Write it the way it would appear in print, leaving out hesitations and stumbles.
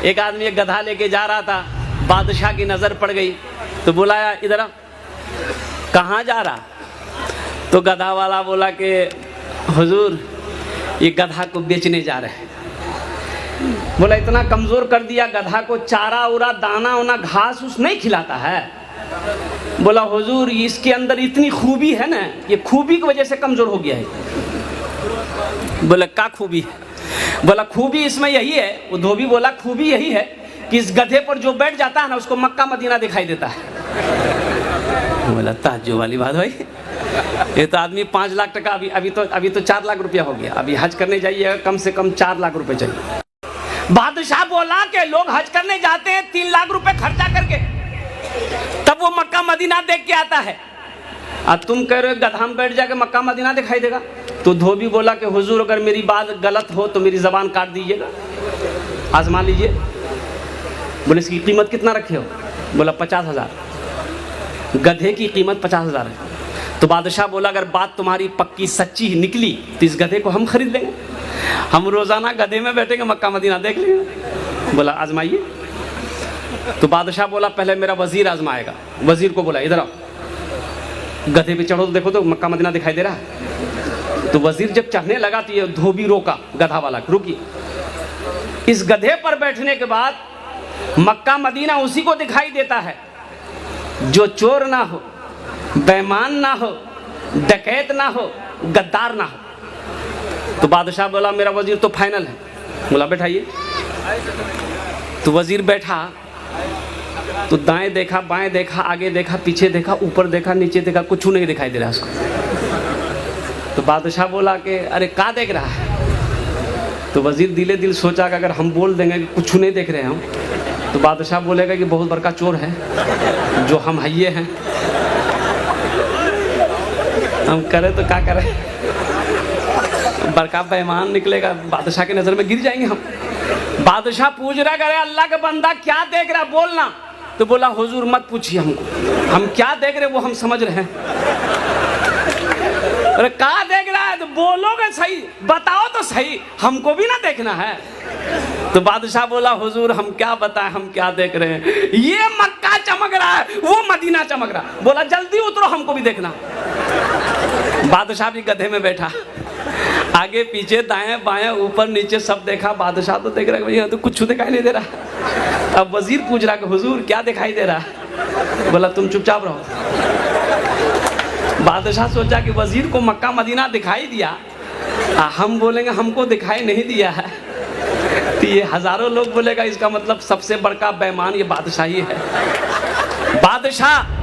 एक आदमी एक गधा लेके जा रहा था, बादशाह की नज़र पड़ गई तो बुलाया, इधर आ, कहाँ जा रहा? तो गधा वाला बोला कि हुजूर ये गधा को बेचने जा रहे हैं। बोला इतना कमज़ोर कर दिया गधा को, चारा उरा दाना उना घास उस नहीं खिलाता है। बोला हुजूर इसके अंदर इतनी खूबी है ना, ये खूबी की वजह से कमज़ोर हो गया है। बोला क्या खूबी है? बोला खूबी इसमें यही है, वो धोबी बोला खूबी यही है कि इस गधे पर जो बैठ जाता है ना उसको मक्का मदीना दिखाई देता है। बोला ताज्जुब वाली बात भाई, ये तो आदमी 5 लाख टका अभी तो 4 लाख रुपया हो गया, अभी हज करने जाइए कम से कम 4 लाख रुपए चाहिए। बादशाह बोला कि लोग हज करने जाते हैं 3 लाख रुपए खर्चा करके, तब वो मक्का मदीना देख के आता है, और तुम कह रहे हो गधा में बैठ जाके मक्का मदीना दिखाई देगा। तो धोबी बोला कि हुजूर अगर मेरी बात गलत हो तो मेरी ज़बान काट दीजिएगा, आजमा लीजिए। बोले इसकी कीमत कितना रखे हो? बोला 50,000। गधे की कीमत 50,000 है। तो बादशाह बोला अगर बात तुम्हारी पक्की सच्ची निकली तो इस गधे को हम खरीद लेंगे, हम रोज़ाना गधे में बैठेंगे मक्का मदीना देख लेंगे। बोला आजमाइए। तो बादशाह बोला पहले मेरा वजीर आजमाएगा। वजीर को बोला इधर आओ, गधे पे चढ़ो तो देखो तो मक्का मदीना दिखाई दे रहा है। तो वजीर जब चढ़ने लगा तो ये धोबी रोका गधा वाला, रुकी। इस गधे पर बैठने के बाद मक्का मदीना उसी को दिखाई देता है जो चोर ना हो, बेईमान ना हो, डकैत ना हो, गद्दार ना हो। तो बादशाह बोला मेरा वजीर तो फाइनल है। बोला बैठाइए। तो वजीर बैठा तो दाएं देखा, बाएं देखा, आगे देखा, पीछे देखा, ऊपर देखा, नीचे देखा, कुछ नहीं दिखाई दे रहा उसको। तो बादशाह बोला कि अरे क्या देख रहा है? तो वजीर दिले दिल सोचा कि अगर हम बोल देंगे कि कुछ नहीं देख रहे हम तो बादशाह बोलेगा कि बहुत बड़का चोर है जो हम हइये हैं, हम करें तो क्या करें, बड़का बेईमान निकलेगा, बादशाह की नज़र में गिर जाएंगे हम। बादशाह पूछ रहा करे अल्लाह का बंदा क्या देख रहा बोलना। तो बोला हुजूर मत पूछिए हमको, हम क्या देख रहे वो हम समझ रहे हैं। अरे क्या देख रहा है? तो बोलोगे सही, बताओ तो सही, हमको भी ना देखना है। तो बादशाह बोला हुजूर हम क्या बताएं, हम क्या देख रहे हैं, ये मक्का चमक रहा है, वो मदीना चमक रहा है। बोला जल्दी उतरो, हमको भी देखना। बादशाह भी गधे में बैठा, आगे पीछे दाएं बाएं ऊपर नीचे सब देखा। बादशाह तो देख रहा है भैया तो कुछ दिखाई नहीं दे रहा। अब वजीर पूछ रहा कि हुजूर क्या दिखाई दे रहा है? बोला तुम चुपचाप रहो। बादशाह सोचा कि वजीर को मक्का मदीना दिखाई दिया, हम बोलेंगे हमको दिखाई नहीं दिया है तो ये हजारों लोग बोलेगा इसका मतलब सबसे बड़का बेईमान ये बादशाह ही है। बादशाह